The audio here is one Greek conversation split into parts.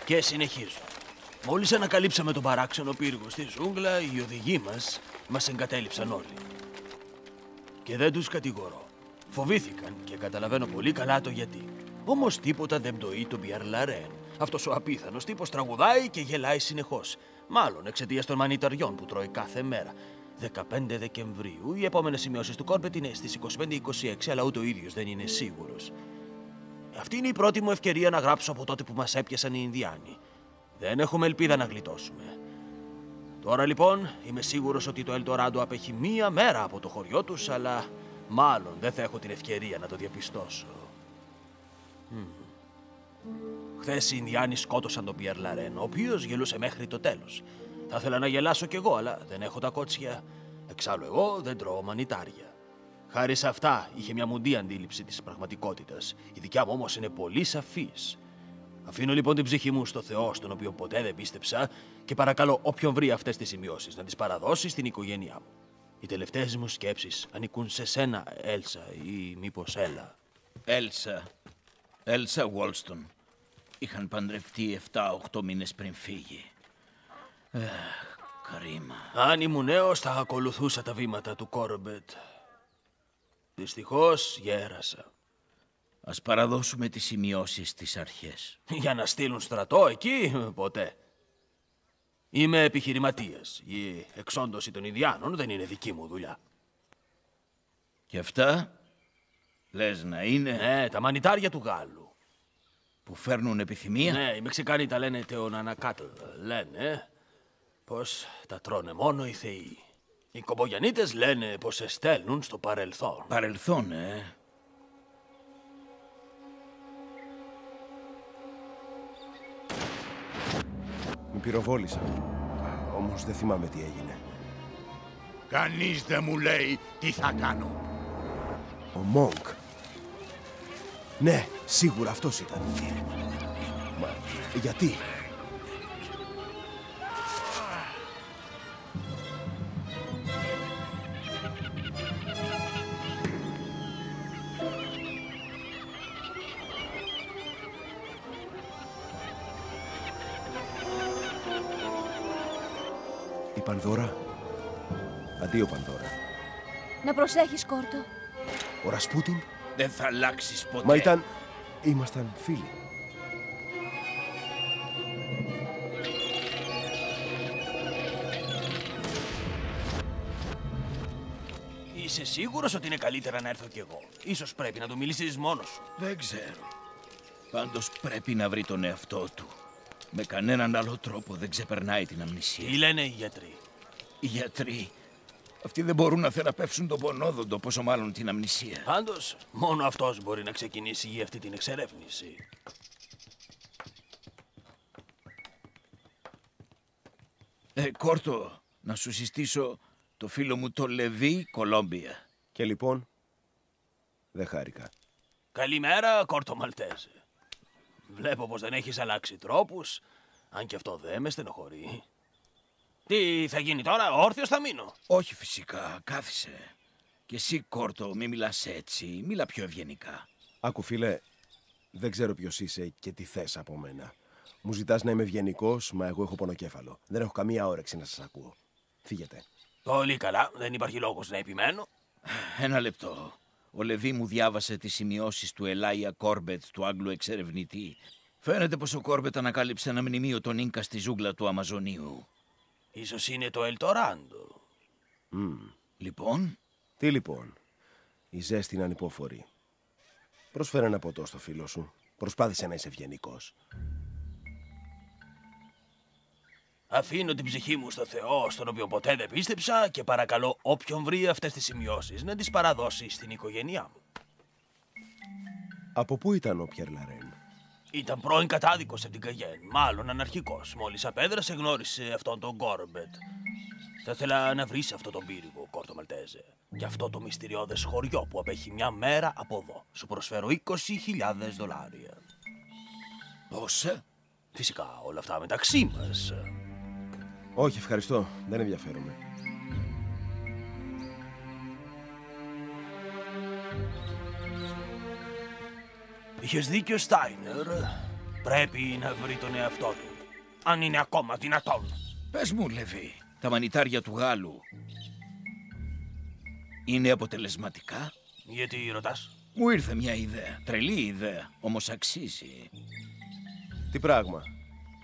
Και συνεχίζω. Μόλις ανακαλύψαμε τον παράξενο πύργο στη ζούγκλα, οι οδηγοί μας εγκατέλειψαν όλοι. Και δεν τους κατηγορώ. Φοβήθηκαν και καταλαβαίνω πολύ καλά το γιατί. Όμως τίποτα δεν πτωεί τον Πιέρ Λαρέν. Αυτός ο απίθανος τύπος τραγουδάει και γελάει συνεχώς. Μάλλον εξαιτίας των μανιταριών που τρώει κάθε μέρα. 15 Δεκεμβρίου, οι επόμενες σημειώσεις του Κόρμπετ είναι στις 25-26, αλλά ούτε ο ίδιος δεν είναι σίγουρος. Αυτή είναι η πρώτη μου ευκαιρία να γράψω από τότε που μας έπιασαν οι Ινδιάνοι. Δεν έχουμε ελπίδα να γλιτώσουμε. Τώρα λοιπόν είμαι σίγουρος ότι το Ελντοράντο απέχει μία μέρα από το χωριό τους, αλλά μάλλον δεν θα έχω την ευκαιρία να το διαπιστώσω. Χθες οι Ινδιάνοι σκότωσαν τον Πιέρ Λαρέν, ο οποίος γελούσε μέχρι το τέλος. Θα ήθελα να γελάσω κι εγώ, αλλά δεν έχω τα κότσια. Εξάλλου εγώ δεν τρώω μανιτάρια. Χάρη σε αυτά είχε μια μουντή αντίληψη της πραγματικότητας. Η δικιά μου όμως είναι πολύ σαφής. Αφήνω λοιπόν την ψυχή μου στο Θεό, στον οποίο ποτέ δεν πίστεψα, και παρακαλώ όποιον βρει αυτές τις σημειώσεις να τις παραδώσει στην οικογένειά μου. Οι τελευταίες μου σκέψεις ανήκουν σε σένα, Έλσα, ή μήπως Έλα. Έλσα Γουόλστον. Είχαν παντρευτεί 7-8 μήνες πριν φύγει. Κρίμα. Αν ήμουν νέος θα ακολουθούσα τα βήματα του Κόρμπετ. Δυστυχώς γέρασα. Ας παραδώσουμε τις σημειώσεις στις αρχές. Για να στείλουν στρατό εκεί, ποτέ. Είμαι επιχειρηματίας. Η εξόντωση των Ινδιάνων δεν είναι δική μου δουλειά. Και αυτά, λες να είναι... Ναι, τα μανιτάρια του Γάλλου. Που φέρνουν επιθυμία. Ναι, οι Μεξικάνοι τα λένε τεονανακάτλ. Λένε πως τα τρώνε μόνο οι θεοί. Οι Κομπογιανίτες λένε πως σε στέλνουν στο παρελθόν. Παρελθόν, Με πυροβόλησαν. Όμως δεν θυμάμαι τι έγινε. Κανείς δεν μου λέει τι θα κάνω. Ο Μόγκ. Ναι, σίγουρα αυτός ήταν. Μα γιατί? Η Πανδώρα. Αντίο Πανδώρα. Να προσέχεις, Κόρτο. Ο Ρασπούτιν. Δεν θα αλλάξεις ποτέ. Μα ήμασταν φίλοι. Είσαι σίγουρος ότι είναι καλύτερα να έρθω κι εγώ? Ίσως πρέπει να του μιλήσεις μόνος σου. Δεν ξέρω. Πάντως πρέπει να βρει τον εαυτό του. Με κανέναν άλλο τρόπο δεν ξεπερνάει την αμνησία. Τι λένε οι γιατροί? Οι γιατροί. Αυτοί δεν μπορούν να θεραπεύσουν τον πονόδοντο, πόσο μάλλον την αμνησία. Πάντως, μόνο αυτός μπορεί να ξεκινήσει για αυτή την εξερεύνηση. Κόρτο, να σου συστήσω το φίλο μου το Λεβί Κολόμπια. Και λοιπόν, δεν χάρηκα. Καλημέρα, Κόρτο Μαλτέζε. Βλέπω πως δεν έχεις αλλάξει τρόπους, αν και αυτό δεν με στενοχωρεί. Τι θα γίνει τώρα, όρθιος θα μείνω? Όχι φυσικά, κάθισε. Και εσύ, Κόρτο, μη μιλάς έτσι, μίλα πιο ευγενικά. Άκου φίλε, δεν ξέρω ποιος είσαι και τι θες από μένα. Μου ζητάς να είμαι ευγενικός, μα εγώ έχω πονοκέφαλο. Δεν έχω καμία όρεξη να σας ακούω. Φύγετε. Πολύ καλά, δεν υπάρχει λόγος να επιμένω. Ένα λεπτό. Ο Λεβί μου διάβασε τις σημειώσεις του Ελάια Κόρμπετ, του Άγγλου εξερευνητή. Φαίνεται πως ο Κόρμπετ ανακάλυψε ένα μνημείο των Ίνκα στη ζούγκλα του Αμαζονίου. Ίσως είναι το Ελντοράντο. Λοιπόν? Τι λοιπόν? Η ζέστη είναι ανυπόφορη. Προσφέρε ένα ποτό στο φίλο σου. Προσπάθησε να είσαι ευγενικός. Αφήνω την ψυχή μου στο Θεό, στον οποίο ποτέ δεν πίστεψα, και παρακαλώ όποιον βρει αυτές τις σημειώσεις να τις παραδώσει στην οικογένειά μου. Από πού ήταν ο Πιέρ Λαρέν? Ήταν πρώην κατάδικος από την Καγέν, μάλλον αναρχικός. Μόλις απέδρασε γνώρισε αυτόν τον Κόρμπετ. Θα ήθελα να βρεις αυτό τον πύργο, Κόρτο Μαλτέζε. Και αυτό το μυστηριώδες χωριό που απέχει μια μέρα από εδώ. Σου προσφέρω $20,000. Πόσα? Φυσικά όλα αυτά μεταξύ μας. Όχι, ευχαριστώ. Δεν ενδιαφέρομαι. Είχες δίκιο, Στάινερ. Πρέπει να βρει τον εαυτό του. Αν είναι ακόμα δυνατόν. Πες μου, Λεβί, τα μανιτάρια του Γάλλου είναι αποτελεσματικά? Γιατί ρωτάς? Μου ήρθε μια ιδέα. Τρελή ιδέα, όμως αξίζει. Τι πράγμα?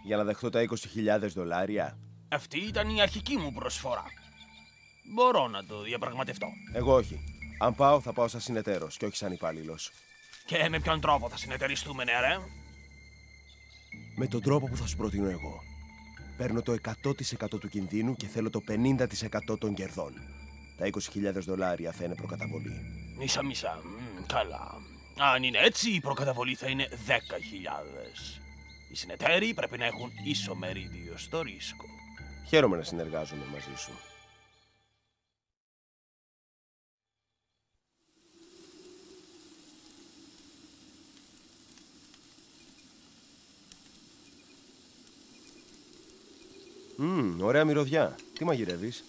Για να δεχτώ τα $20,000? Αυτή ήταν η αρχική μου προσφορά. Μπορώ να το διαπραγματευτώ. Εγώ όχι. Αν πάω, θα πάω σαν συνεταίρος και όχι σαν υπάλληλος. Και με ποιον τρόπο θα συνεταιριστούμε, νεαρέ? Με τον τρόπο που θα σου προτείνω εγώ. Παίρνω το 100% του κινδύνου και θέλω το 50% των κερδών. Τα $20,000 θα είναι προκαταβολή. Μίσα-μίσα. Καλά. Αν είναι έτσι, η προκαταβολή θα είναι 10.000. Οι συνεταίροι πρέπει να έχουν ίσο μερίδιο στο ρίσκο. Χαίρομαι να συνεργάζομαι μαζί σου. Ωραία μυρωδιά. Τι μαγειρεύεις?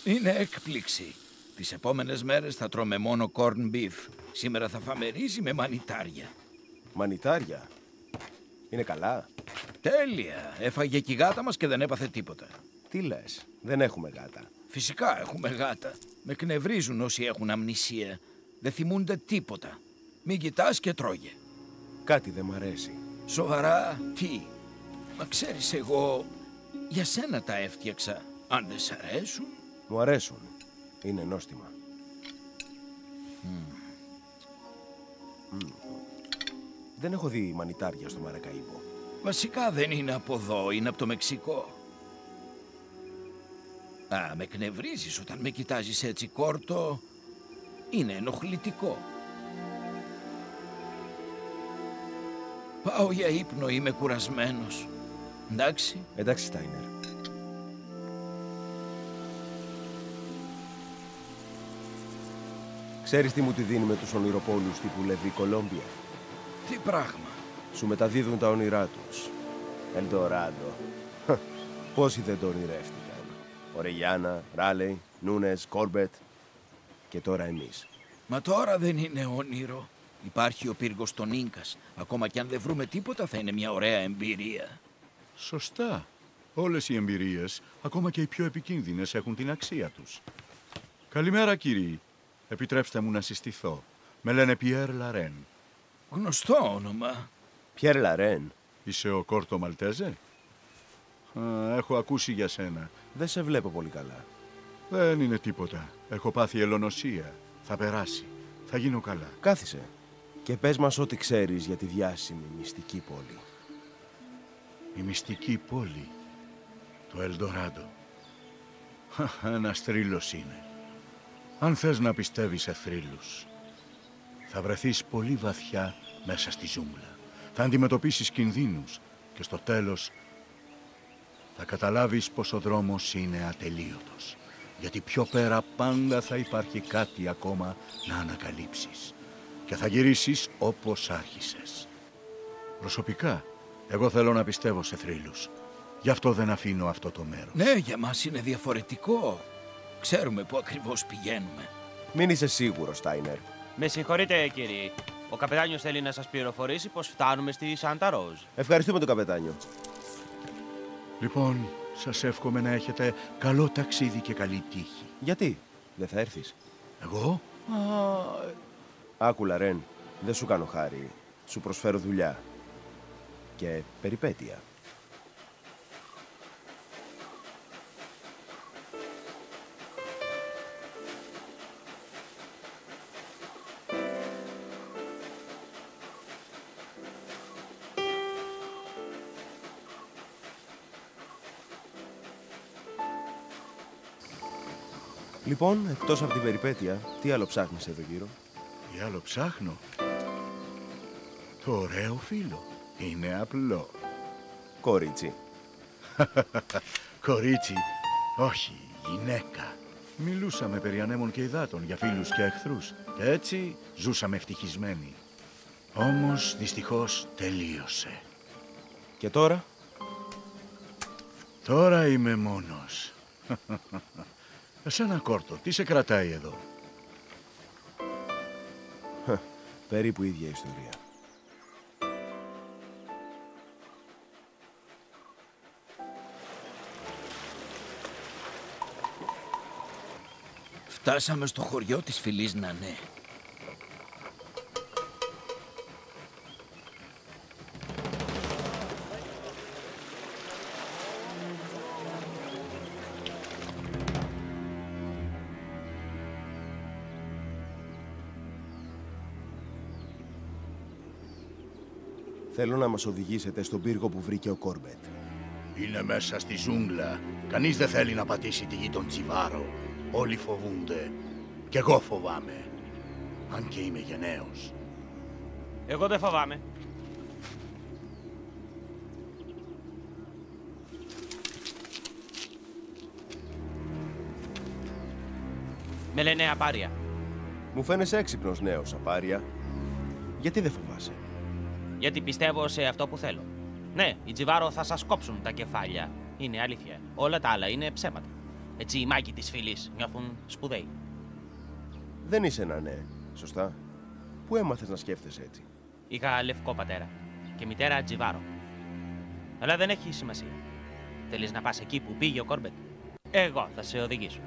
Είναι έκπληξη. Τις επόμενες μέρες θα τρώμε μόνο corn beef. Σήμερα θα φάμε ρύζι με μανιτάρια. Μανιτάρια? Είναι καλά? Τέλεια. Έφαγε και η γάτα μας και δεν έπαθε τίποτα. Τι λες? Δεν έχουμε γάτα. Φυσικά έχουμε γάτα. Με κνευρίζουν όσοι έχουν αμνησία. Δεν θυμούνται τίποτα. Μην κοιτάς και τρώγε. Κάτι δεν μ' αρέσει. Σοβαρά, τι? Μα ξέρεις, εγώ για σένα τα έφτιαξα. Αν δεν σ' αρέσουν... Μου αρέσουν. Είναι νόστιμα. Δεν έχω δει μανιτάρια στο Μαρακαΐμπο. Βασικά δεν είναι από εδώ, είναι από το Μεξικό. Α, με κνευρίζεις όταν με κοιτάζεις έτσι, Κόρτο. Είναι ενοχλητικό. Πάω για ύπνο, είμαι κουρασμένος. Εντάξει? Εντάξει, Στάινερ. Ξέρεις τι μου τη δίνει με τους ονειροπόλους τύπου Λεβί Κολόμπια? Τι πράγμα? Σου μεταδίδουν τα όνειρά τους. Ελντοράντο. Πόσοι δεν το ονειρεύτηκαν? Ορεγιάνα, Ράλεϊ, Νούνες, Κόρμπετ. Και τώρα εμείς. Μα τώρα δεν είναι όνειρο. Υπάρχει ο πύργος των Ίνκας. Ακόμα κι αν δεν βρούμε τίποτα θα είναι μια ωραία εμπειρία. Σωστά. Όλες οι εμπειρίες, ακόμα και οι πιο επικίνδυνες, έχουν την αξία τους. Καλημέρα, κύριοι. Επιτρέψτε μου να συστηθώ. Με λένε Πιέρ Λαρέν. Γνωστό όνομα. Πιέρ Λαρέν. Είσαι ο Κόρτο Μαλτέζε? Έχω ακούσει για σένα. Δεν σε βλέπω πολύ καλά. Δεν είναι τίποτα. Έχω πάθει ελονοσία. Θα περάσει. Θα γίνω καλά. Κάθισε και πες μας ό,τι ξέρεις για τη διάσημη μυστική πόλη. Η μυστική πόλη. Το Ελντοράντο. Ένας θρύλος είναι. Αν θες να πιστεύεις σε θρύλους, θα βρεθείς πολύ βαθιά μέσα στη ζούγκλα. Θα αντιμετωπίσεις κινδύνους και στο τέλος θα καταλάβεις πως ο δρόμος είναι ατελείωτος. Γιατί πιο πέρα πάντα θα υπάρχει κάτι ακόμα να ανακαλύψεις. Και θα γυρίσεις όπως άρχισες. Προσωπικά, εγώ θέλω να πιστεύω σε θρύλους. Γι' αυτό δεν αφήνω αυτό το μέρος. Ναι, για μας είναι διαφορετικό. Ξέρουμε πού ακριβώς πηγαίνουμε. Μην είσαι σίγουρος, Στάινερ. Με συγχωρείτε, κύριοι. Ο καπετάνιος θέλει να σας πληροφορήσει πως φτάνουμε στη Σάντα Ροζ. Ευχαριστούμε τον καπετάνιο. Λοιπόν, σας εύχομαι να έχετε καλό ταξίδι και καλή τύχη. Γιατί? Δεν θα έρθεις? Εγώ? Άκου, Λαρέν. Δεν σου κάνω χάρη. Σου προσφέρω δουλειά. Και περιπέτεια. Λοιπόν, εκτός από την περιπέτεια, τι άλλο ψάχνεις εδώ γύρω? Τι άλλο ψάχνω? Το ωραίο φίλο. Είναι απλό. Κορίτσι. Κορίτσι, όχι, γυναίκα. Μιλούσαμε περί ανέμων και υδάτων για φίλους και εχθρούς. Και έτσι ζούσαμε ευτυχισμένοι. Όμως, δυστυχώς, τελείωσε. Και τώρα? Τώρα είμαι μόνος. Εσένα, Κόρτο, τι σε κρατάει εδώ? Περίπου ίδια ιστορία. Φτάσαμε στο χωριό της φυλής Νανέ. Θέλω να μας οδηγήσετε στον πύργο που βρήκε ο Κόρμπετ. Είναι μέσα στη ζούγκλα. Κανείς δεν θέλει να πατήσει τη γη των Τσιβάρο. Όλοι φοβούνται. Κι εγώ φοβάμαι. Αν και είμαι γενναίος. Εγώ δεν φοβάμαι. Με λένε Απάρια. Μου φαίνεσαι έξυπνος νέος, Απάρια. Γιατί δεν φοβάσαι? Γιατί πιστεύω σε αυτό που θέλω. Ναι, οι Τζιβάρο θα σας κόψουν τα κεφάλια. Είναι αλήθεια. Όλα τα άλλα είναι ψέματα. Έτσι οι μάγοι της φυλής νιώθουν σπουδαίοι. Δεν είσαι ένα ναι, σωστά. Πού έμαθες να σκέφτεσαι έτσι? Είχα λευκό πατέρα και μητέρα Τζιβάρο. Αλλά δεν έχει σημασία. Θέλεις να πας εκεί που πήγε ο Κόρμπετ? Εγώ θα σε οδηγήσω.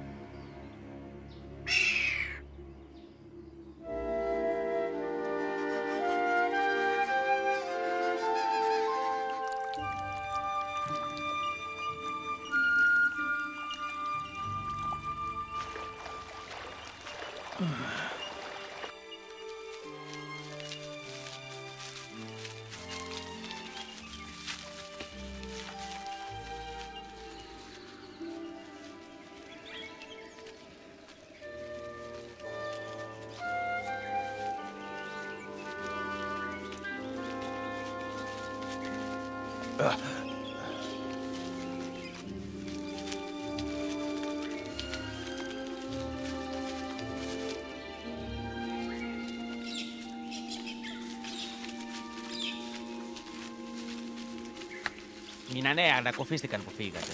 Οι Νανέ ανακοφίστηκαν που φύγατε.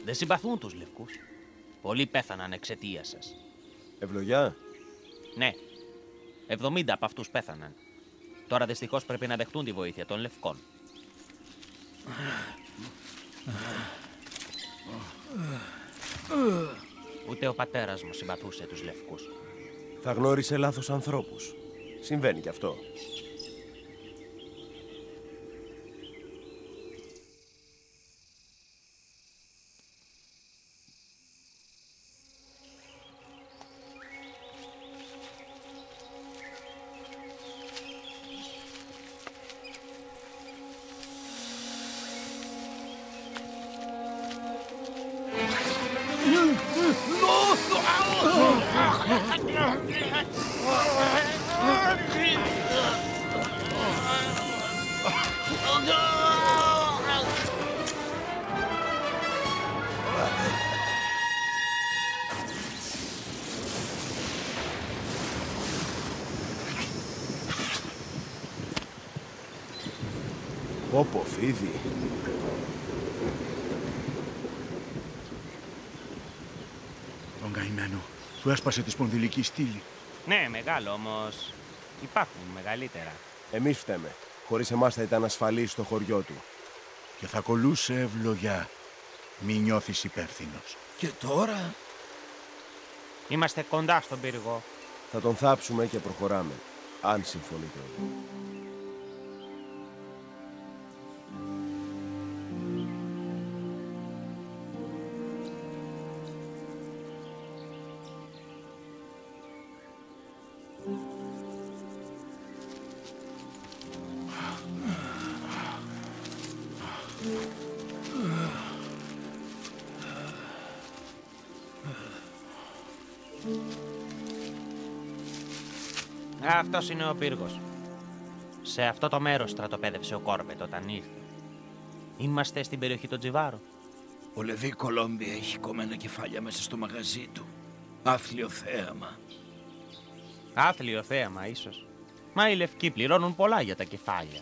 Δεν συμπαθούν τους λευκούς. Πολλοί πέθαναν εξαιτίας σας. Ευλογιά. Ναι, 70 από αυτούς πέθαναν. Τώρα δυστυχώς πρέπει να δεχτούν τη βοήθεια των λευκών. Ούτε ο πατέρας μου συμπαθούσε τους λευκούς. Θα γνώρισε λάθος ανθρώπους. Συμβαίνει κι αυτό. Πόπο, φίδι. Τον καημένο. Του έσπασε τη σπονδυλική στήλη. Ναι, μεγάλο όμως. Υπάρχουν μεγαλύτερα. Εμείς φταίμε. Χωρίς εμάς θα ήταν ασφαλής στο χωριό του. Και θα κολούσε ευλογιά. Μη νιώθεις υπεύθυνος. Και τώρα... Είμαστε κοντά στον πύργο. Θα τον θάψουμε και προχωράμε. Αν συμφωνείτε όλοι. Αυτός είναι ο πύργος. Σε αυτό το μέρος στρατοπέδευσε ο Κόρμπετ όταν ήρθε. Είμαστε στην περιοχή των Τζιβάρο. Ο Λεβί Κολόμπια έχει κομμένα κεφάλια μέσα στο μαγαζί του. Άθλιο θέαμα. Άθλιο θέαμα ίσως. Μα οι λευκοί πληρώνουν πολλά για τα κεφάλια.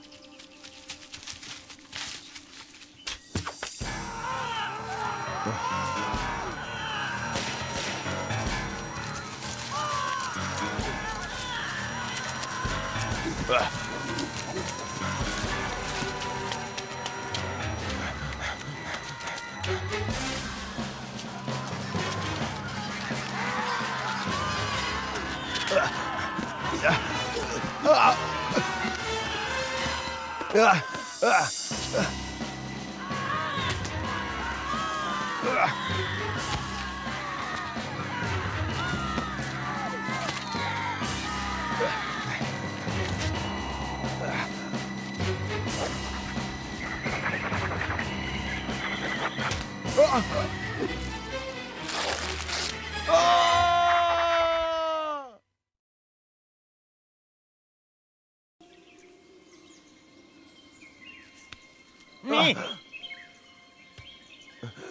Μη!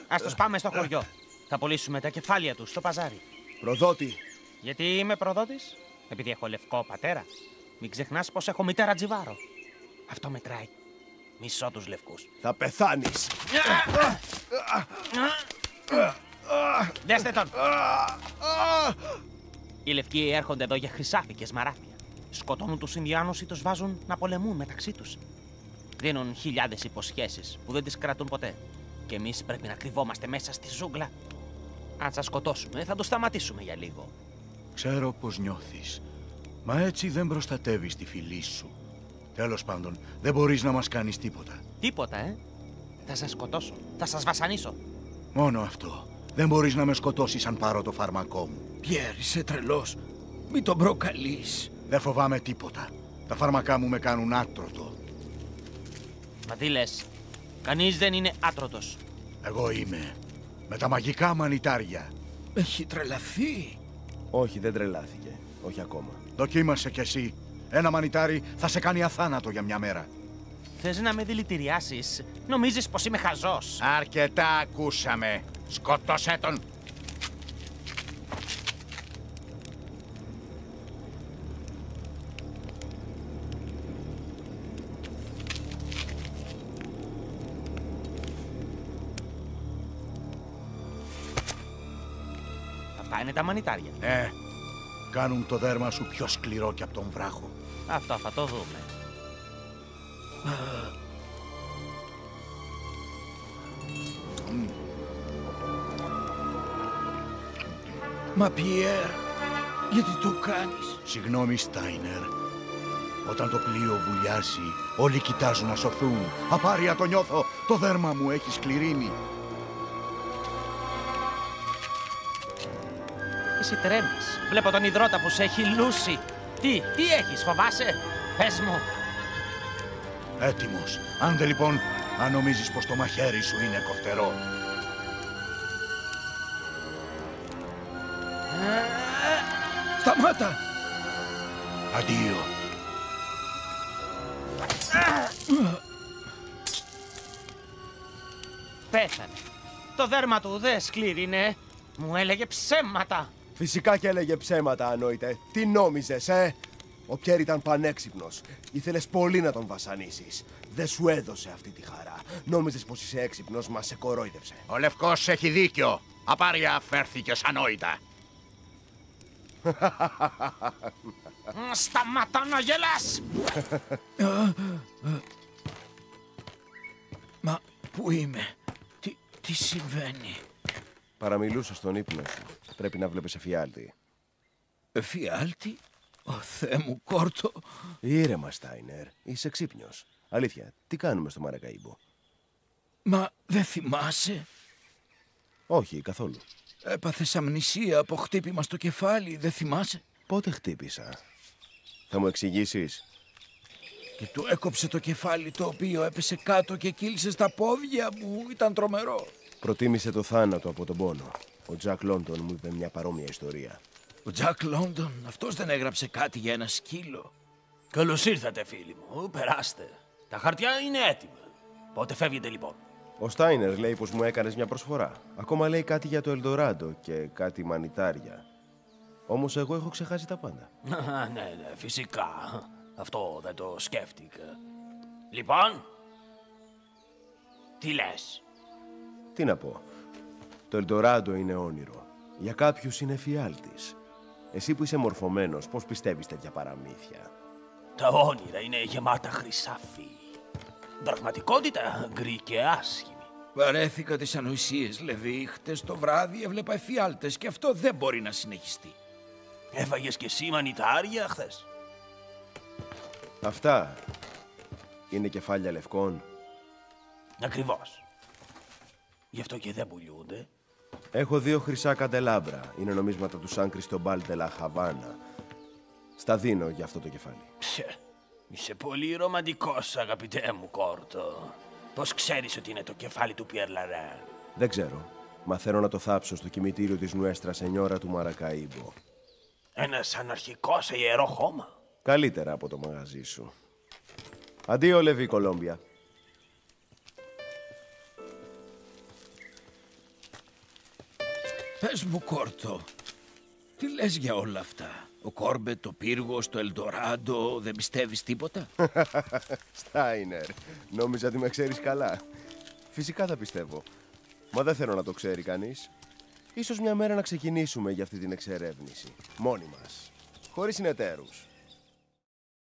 Ας τους πάμε στο χωριό. Θα πουλήσουμε τα κεφάλια τους στο παζάρι. Προδότη! Γιατί είμαι προδότης? Επειδή έχω λευκό πατέρα. Μην ξεχνάς πως έχω μητέρα Τζιβάρο. Αυτό μετράει. Μισώ τους λευκούς. Θα πεθάνεις! Δέστε τον! Οι λευκοί έρχονται εδώ για χρυσάφι και σμαράφια. Σκοτώνουν τους Ινδιάνους ή τους βάζουν να πολεμούν μεταξύ τους. Δίνουν χιλιάδες υποσχέσεις που δεν τις κρατούν ποτέ. Και εμείς πρέπει να κρυβόμαστε μέσα στη ζούγκλα. Αν σας σκοτώσουμε, θα το σταματήσουμε για λίγο. Ξέρω πως νιώθεις. Μα έτσι δεν προστατεύεις τη φυλή σου. Τέλος πάντων, δεν μπορείς να μας κάνεις τίποτα. Τίποτα, Θα σας σκοτώσω. Θα σας βασανίσω. Μόνο αυτό. Δεν μπορείς να με σκοτώσεις αν πάρω το φάρμακό μου. Πιέρ, είσαι τρελός. Μην τον προκαλείς. Δεν φοβάμαι τίποτα. Τα φάρμακά μου με κάνουν άτρωτο. Μα τι λες? Κανείς δεν είναι άτρωτος. Εγώ είμαι. Με τα μαγικά μανιτάρια. Έχει τρελαθεί. Όχι, δεν τρελάθηκε. Όχι ακόμα. Δοκίμασε κι εσύ. Ένα μανιτάρι θα σε κάνει αθάνατο για μια μέρα. Θες να με δηλητηριάσεις? Νομίζεις πως είμαι χαζός? Αρκετά ακούσαμε. Σκότωσέ τον. Αυτά είναι τα μανιτάρια. Κάνουν το δέρμα σου πιο σκληρό και από τον βράχο. Αυτό θα το δούμε. Μα Πιέρ, γιατί το κάνεις? Συγγνώμη, Στάινερ. Όταν το πλοίο βουλιάζει, όλοι κοιτάζουν να σωθούν. Απάρια το νιώθω. Το δέρμα μου έχει σκληρύνει. Εσύ τρέμεις. Βλέπω τον υδρότα που σε έχει λούσει. Τι έχεις, φοβάσαι? Πες μου. Έτοιμος. Άντε λοιπόν, αν νομίζεις πως το μαχαίρι σου είναι κοφτερό. Σταμάτα! Αντίο. Πέθανε. Το δέρμα του δεν σκλήρινε. Μου έλεγε ψέματα. Φυσικά και έλεγε ψέματα, ανόητε. Τι νόμιζες, Ο Πιέρ ήταν πανέξυπνος. Ήθελες πολύ να τον βασανίσεις. Δεν σου έδωσε αυτή τη χαρά. Νόμιζες πως είσαι έξυπνος, μα σε κορόιδεψε. Ο Λευκός έχει δίκιο. Απάρια φέρθηκες ανόητα. Σταμάτα να γελάς! Μα πού είμαι? Τι συμβαίνει? Παραμιλούσα στον ύπνο σου. Πρέπει να βλέπεις εφιάλτη. Εφιάλτη? Ω Θεέ μου, Κόρτο. Ήρεμα, Στάινερ. Είσαι ξύπνιος. Αλήθεια, τι κάνουμε στο Μαρακαΐμπο? Μα δεν θυμάσαι? Όχι, καθόλου. Έπαθες αμνησία από χτύπημα στο κεφάλι, δεν θυμάσαι? Πότε χτύπησα? Θα μου εξηγήσεις? Και του έκοψε το κεφάλι, το οποίο έπεσε κάτω και κύλησε στα πόδια μου. Ήταν τρομερό. Προτίμησε το θάνατο από τον πόνο. Ο Τζακ Λόντον μου είπε μια παρόμοια ιστορία. Ο Τζακ Λόντον, αυτός δεν έγραψε κάτι για ένα σκύλο? Καλώς ήρθατε, φίλοι μου. Περάστε. Τα χαρτιά είναι έτοιμα. Πότε φεύγετε, λοιπόν? Ο Στάινερ λέει πως μου έκανες μια προσφορά. Ακόμα λέει κάτι για το Ελντοράντο και κάτι μανιτάρια. Όμως εγώ έχω ξεχάσει τα πάντα. Ναι, φυσικά. Αυτό δεν το σκέφτηκα. Λοιπόν, τι λες? Τι να πω. Το Ελντοράντο είναι όνειρο. Για κάποιους είναι φιάλτης. Εσύ που είσαι μορφωμένος, πώς πιστεύεις τέτοια παραμύθια? Τα όνειρα είναι γεμάτα χρυσάφι. Πραγματικότητα γκρι και άσχημη. Βαρέθηκα τις ανοησίες, Λεβί. Χτες το βράδυ έβλεπα εφιάλτες και αυτό δεν μπορεί να συνεχιστεί. Έφαγες κι εσύ μανιτάρια χθες? Αυτά είναι κεφάλια λευκών. Ακριβώς. Γι' αυτό και δεν πουλιούνται. Έχω 2 χρυσά καντελάμπρα. Είναι νομίσματα του Σαν Κριστομπάλ de la Havana. Στα δίνω για αυτό το κεφάλι. Είσαι πολύ ρομαντικός, αγαπητέ μου Κόρτο. Πώς ξέρεις ότι είναι το κεφάλι του Πιέρ Λαρέν? Δεν ξέρω. Μαθαίνω να το θάψω στο κημητήριο της Νουέστρα Σενιόρα του Μαρακαΐμπο. Ένας αναρχικός σε ιερό χώμα. Καλύτερα από το μαγαζί σου. Αντίο, Λεβί Κολόμπια. Πες μου, Κόρτο, τι λες για όλα αυτά? Ο Κόρμπετ, το πύργος, το Ελντοράντο, δεν πιστεύεις τίποτα? Στάινερ, νόμιζα ότι με ξέρεις καλά. Φυσικά θα πιστεύω. Μα δεν θέλω να το ξέρει κανείς. Ίσως μια μέρα να ξεκινήσουμε για αυτή την εξερεύνηση. Μόνοι μας. Χωρίς συνεταίρους.